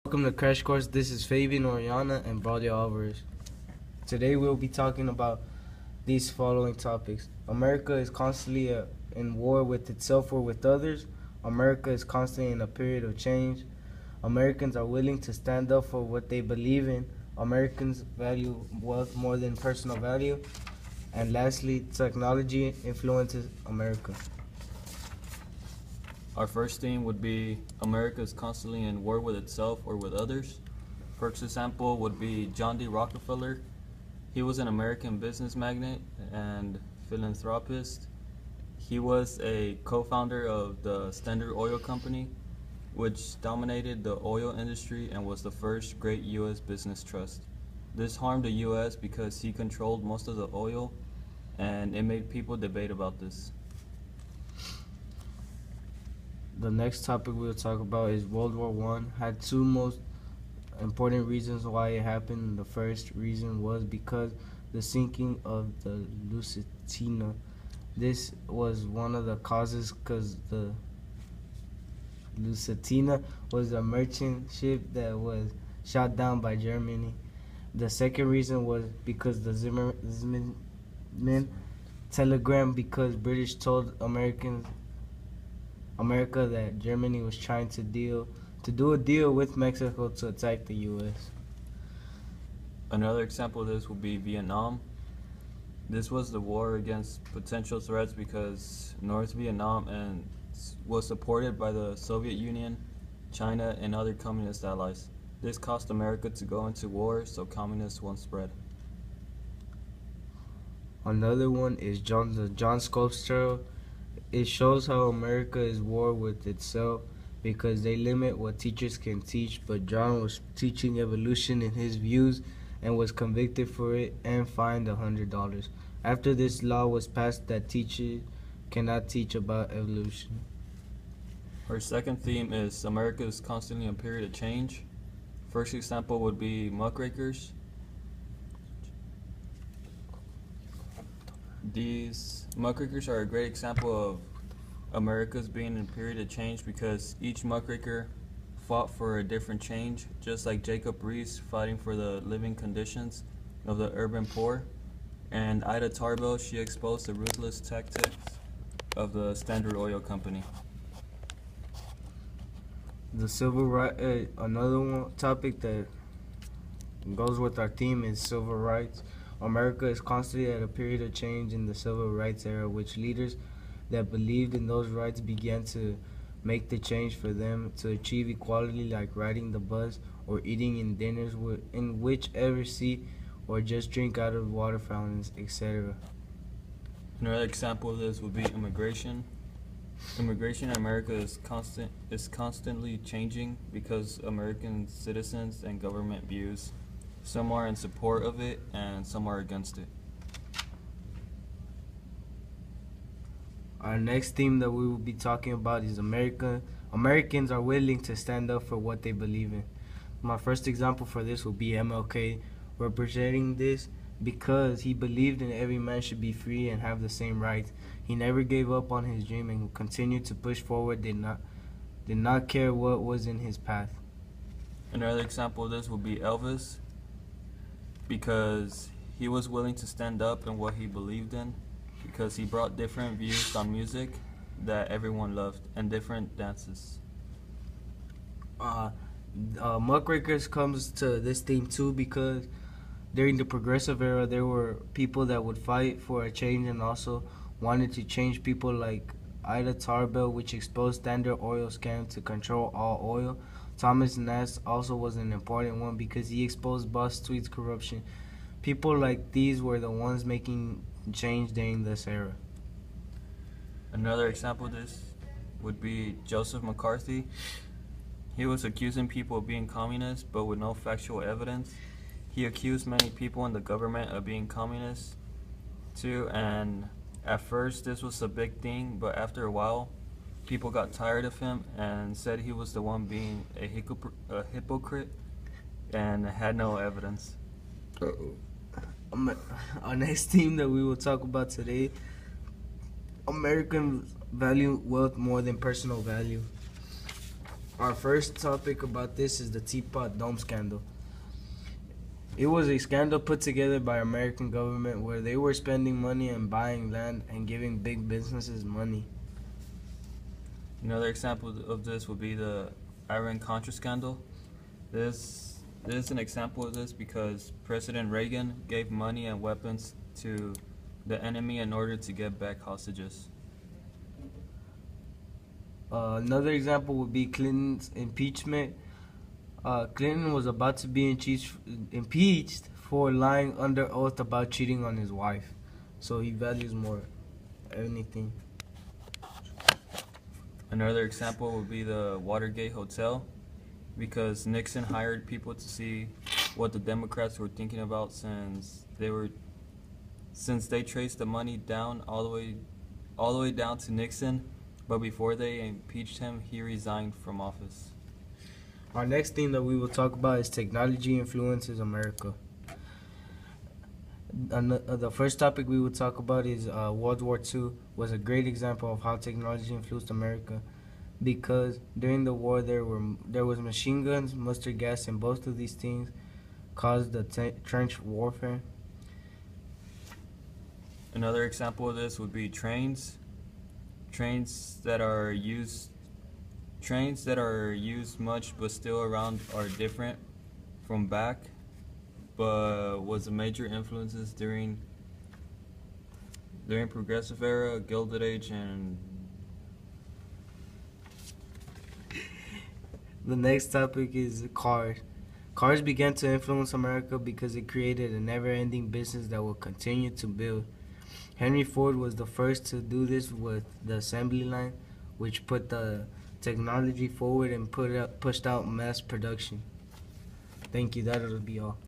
Welcome to Crash Course. This is Fabian Oriana and Baldia Alvarez. Today we'll be talking about these following topics. America is constantly in war with itself or with others. America is constantly in a period of change. Americans are willing to stand up for what they believe in. Americans value wealth more than personal value. And lastly, technology influences America. Our first theme would be America is constantly in war with itself or with others. First example would be John D. Rockefeller. He was an American business magnate and philanthropist. He was a co-founder of the Standard Oil Company, which dominated the oil industry and was the first great U.S. business trust. This harmed the U.S. because he controlled most of the oil, and it made people debate about this. The next topic we'll talk about is World War I. Had two most important reasons why it happened. The first reason was because the sinking of the Lusitania. This was one of the causes because the Lusitania was a merchant ship that was shot down by Germany. The second reason was because the Zimmerman telegram, because British told America that Germany was trying to do a deal with Mexico to attack the U.S. Another example of this would be Vietnam. This was the war against potential threats because North Vietnam was supported by the Soviet Union, China, and other communist allies. This caused America to go into war so communists won't spread. Another one is the John Sculpture. It shows how America is war with itself because they limit what teachers can teach, but John was teaching evolution in his views and was convicted for it and fined $100. After this law was passed that teachers cannot teach about evolution. Our second theme is America is constantly in a period of change. First example would be muckrakers. These muckrakers are a great example of America's being in a period of change because each muckraker fought for a different change, just like Jacob Riis fighting for the living conditions of the urban poor. And Ida Tarbell, she exposed the ruthless tactics of the Standard Oil Company. The civil rights, another topic that goes with our theme is civil rights. America is constantly at a period of change in the civil rights era, which leaders that believed in those rights began to make the change for them to achieve equality, like riding the bus or eating in dinners in whichever seat, or just drink out of water fountains, etc. Another example of this would be immigration. Immigration in America is constantly changing because American citizens and government views. Some are in support of it and some are against it. Our next theme that we will be talking about is Americans are willing to stand up for what they believe in. My first example for this will be MLK, representing this because he believed in every man should be free and have the same rights. He never gave up on his dream and continued to push forward, did not care what was in his path. Another example of this would be Elvis, because he was willing to stand up in what he believed in, because he brought different views on music that everyone loved and different dances. Muckrakers comes to this theme too because during the progressive era there were people that would fight for a change and also wanted to change, people like Ida Tarbell, which exposed Standard Oil scam to control all oil. Thomas Nast also was an important one because he exposed Boss Tweed's corruption. People like these were the ones making change during this era. Another example of this would be Joseph McCarthy. He was accusing people of being communists, but with no factual evidence. He accused many people in the government of being communists too, and at first this was a big thing, but after a while people got tired of him and said he was the one being a hypocrite and had no evidence. Our next theme that we will talk about today, Americans value wealth more than personal value. Our first topic about this is the Teapot Dome scandal. It was a scandal put together by American government where they were spending money and buying land and giving big businesses money. Another example of this would be the Iran-Contra scandal. This is an example of this because President Reagan gave money and weapons to the enemy in order to get back hostages. Another example would be Clinton's impeachment. Clinton was about to be impeached for lying under oath about cheating on his wife. So he values more anything. Another example would be the Watergate Hotel, because Nixon hired people to see what the Democrats were thinking about since they traced the money down all the way down to Nixon, but before they impeached him, he resigned from office. Our next thing that we will talk about is technology influences America. The first topic we will talk about is World War II was a great example of how technology influenced America, because during the war there was machine guns, mustard gas, and both of these things caused the trench warfare. Another example of this would be trains that are used much but still around are different from back, but was a major influences during Progressive Era, Gilded Age, and the next topic is cars. Cars began to influence America because it created a never-ending business that will continue to build. Henry Ford was the first to do this with the assembly line, which put the technology forward and pushed out mass production. Thank you. That'll be all.